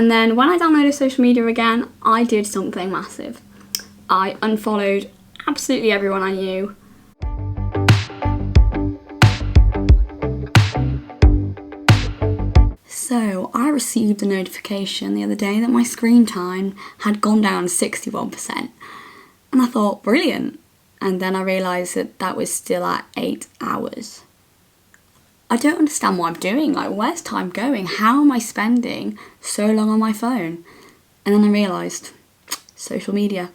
And then when I downloaded social media again, I did something massive. I unfollowed absolutely everyone I knew. So I received a notification the other day that my screen time had gone down 61%. And I thought, brilliant. And then I realised that that was still at 8 hours. I don't understand what I'm doing. Like, where's time going? How am I spending so long on my phone? And then I realised, social media.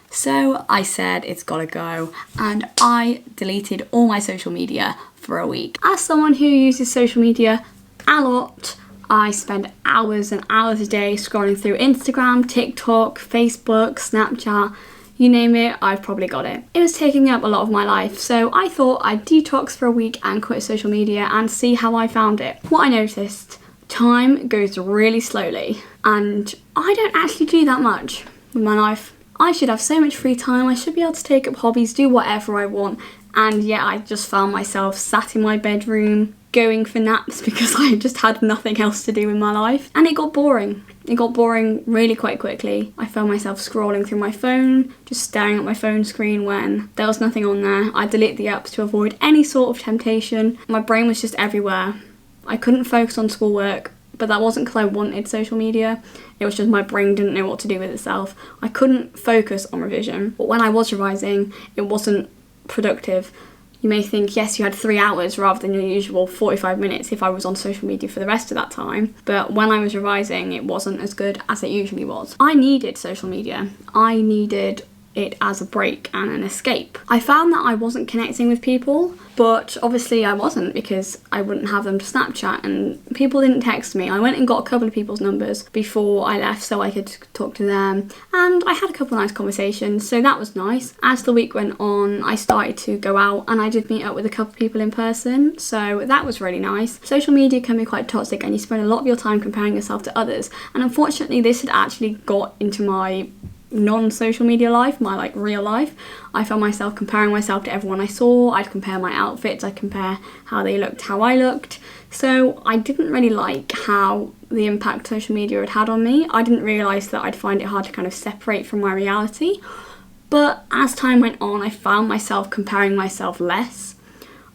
So I said it's gotta go, and I deleted all my social media for a week. As someone who uses social media a lot, I spend hours and hours a day scrolling through Instagram, TikTok, Facebook, Snapchat, you name it, I've probably got it. It was taking up a lot of my life, so I thought I'd detox for a week and quit social media and see how I found it. What I noticed, time goes really slowly, and I don't actually do that much with my life. I should have so much free time, I should be able to take up hobbies, do whatever I want, and yet I just found myself sat in my bedroom going for naps because I just had nothing else to do in my life. And it got boring. It got boring really quite quickly. I found myself scrolling through my phone, just staring at my phone screen when there was nothing on there. I deleted the apps to avoid any sort of temptation. My brain was just everywhere. I couldn't focus on schoolwork, but that wasn't because I wanted social media. It was just my brain didn't know what to do with itself. I couldn't focus on revision. But when I was revising, it wasn't productive. You may think, yes, you had 3 hours rather than your usual 45 minutes if I was on social media for the rest of that time. But when I was revising, it wasn't as good as it usually was. I needed social media. I needed it as a break and an escape. I found that I wasn't connecting with people, but obviously I wasn't because I wouldn't have them to Snapchat and people didn't text me. I went and got a couple of people's numbers before I left so I could talk to them, and I had a couple of nice conversations, so that was nice. As the week went on, I started to go out and I did meet up with a couple of people in person, so that was really nice. Social media can be quite toxic and you spend a lot of your time comparing yourself to others, and unfortunately this had actually got into my non-social media life, my real life. I found myself comparing myself to everyone I saw. I'd compare my outfits, I'd compare how they looked, how I looked. So I didn't really like how the impact social media had on me. I didn't realise that I'd find it hard to kind of separate from my reality. But as time went on, I found myself comparing myself less.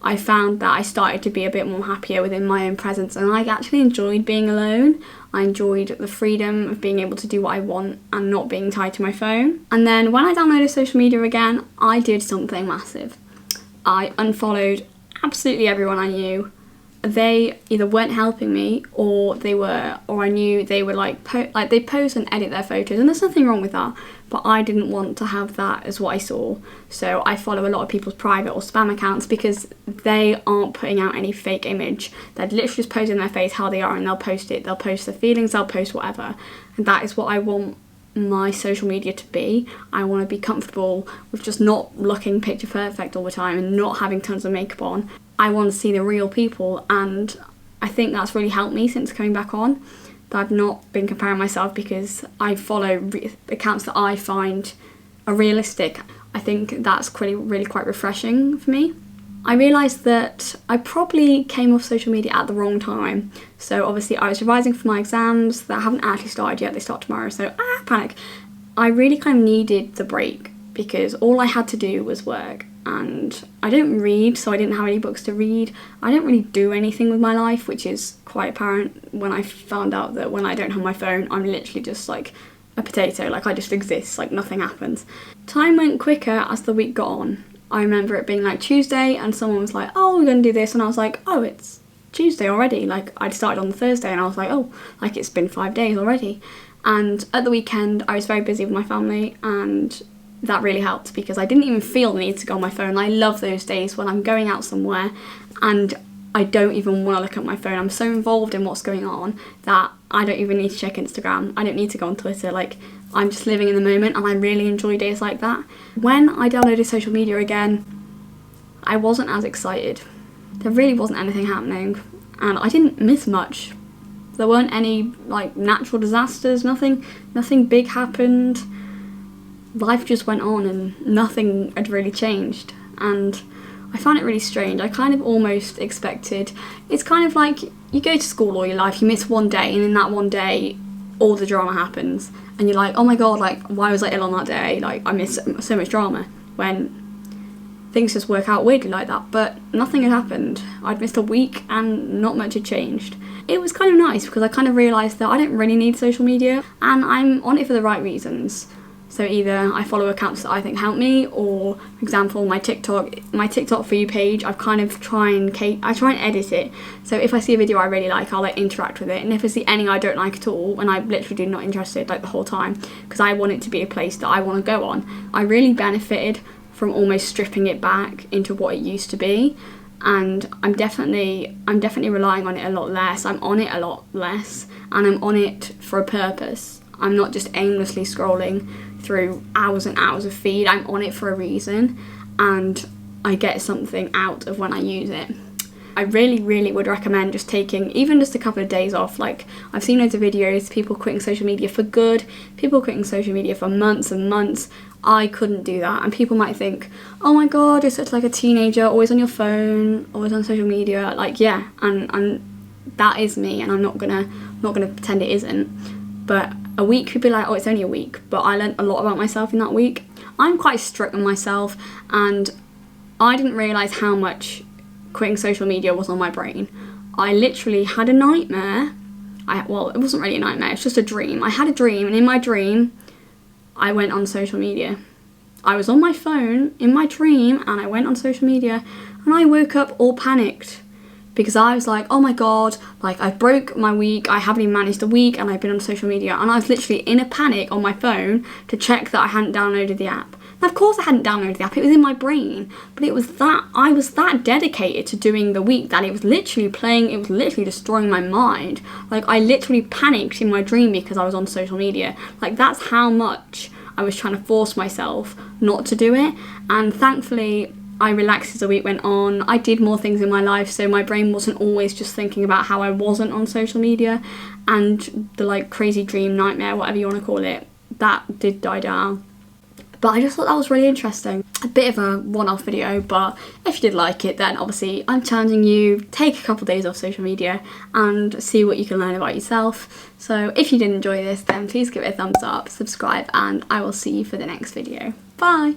I found that I started to be a bit more happier within my own presence, and I actually enjoyed being alone. I enjoyed the freedom of being able to do what I want and not being tied to my phone. And then when I downloaded social media again, I did something massive. I unfollowed absolutely everyone I knew. They either weren't helping me or I knew they were they post and edit their photos, and there's nothing wrong with that, but I didn't want to have that as what I saw. So I follow a lot of people's private or spam accounts because they aren't putting out any fake image. They're literally just posting their face how they are, and they'll post it. They'll post their feelings, they'll post whatever. And that is what I want my social media to be. I want to be comfortable with just not looking picture perfect all the time and not having tons of makeup on. I want to see the real people, and I think that's really helped me since coming back on. That I've not been comparing myself because I follow accounts that I find are realistic. I think that's really quite refreshing for me. I realised that I probably came off social media at the wrong time. So obviously I was revising for my exams that haven't actually started yet. They start tomorrow, so panic. I really kind of needed the break because all I had to do was work. And I don't read, so I didn't have any books to read. I don't really do anything with my life, which is quite apparent when I found out that when I don't have my phone, I'm literally just like a potato, like I just exist, like nothing happens. Time went quicker as the week got on. I remember it being like Tuesday and someone was like, oh, we're gonna do this, and I was like, oh, it's Tuesday already. Like I'd started on the Thursday and I was like, oh, like it's been 5 days already. And at the weekend I was very busy with my family, and that really helped because I didn't even feel the need to go on my phone. I love those days when I'm going out somewhere and I don't even want to look at my phone. I'm so involved in what's going on that I don't even need to check Instagram. I don't need to go on Twitter. Like, I'm just living in the moment, and I really enjoy days like that. When I downloaded social media again, I wasn't as excited. There really wasn't anything happening, and I didn't miss much. There weren't any natural disasters, nothing big happened. Life just went on and nothing had really changed, and I found it really strange. I kind of almost expected, it's kind of like you go to school all your life, you miss one day, and in that one day all the drama happens, and you're like, oh my god, like, why was I ill on that day? Like, I missed so much drama, when things just work out weirdly like that. But nothing had happened. I'd missed a week and not much had changed. It was kind of nice because I kind of realised that I don't really need social media, and I'm on it for the right reasons. So either I follow accounts that I think help me, or for example my TikTok for you page, I kind of try and edit it. So if I see a video I really like, I'll like interact with it, and if I see any I don't like at all, and I literally do not interested like the whole time, because I want it to be a place that I want to go on. I really benefited from almost stripping it back into what it used to be, and I'm definitely relying on it a lot less. I'm on it a lot less, and I'm on it for a purpose. I'm not just aimlessly scrolling through hours and hours of feed. I'm on it for a reason, and I get something out of when I use it. I really would recommend just taking even just a couple of days off. Like, I've seen loads of videos, people quitting social media for good, people quitting social media for months and months. I couldn't do that, and people might think, oh my god, you're such like a teenager, always on your phone, always on social media. Like, yeah, and that is me, and I'm not gonna pretend it isn't. But a week could be like, oh, it's only a week, but I learned a lot about myself in that week. I'm quite strict on myself, and I didn't realise how much quitting social media was on my brain. I literally had a nightmare. Well, it wasn't really a nightmare, it's just a dream. I had a dream, and in my dream, I went on social media. I was on my phone in my dream, and I went on social media, and I woke up all panicked. Because I was like, oh my god, like, I broke my week, I haven't even managed a week, and I've been on social media, and I was literally in a panic on my phone to check that I hadn't downloaded the app. Now, of course I hadn't downloaded the app, it was in my brain, but I was that dedicated to doing the week that it was literally destroying my mind. Like, I literally panicked in my dream because I was on social media. Like, that's how much I was trying to force myself not to do it, and thankfully, I relaxed as the week went on. I did more things in my life, so my brain wasn't always just thinking about how I wasn't on social media, and the like crazy dream, nightmare, whatever you want to call it, that did die down. But I just thought that was really interesting. A bit of a one-off video, but if you did like it, then obviously I'm challenging you, take a couple of days off social media and see what you can learn about yourself. So if you did enjoy this, then please give it a thumbs up, subscribe, and I will see you for the next video. Bye!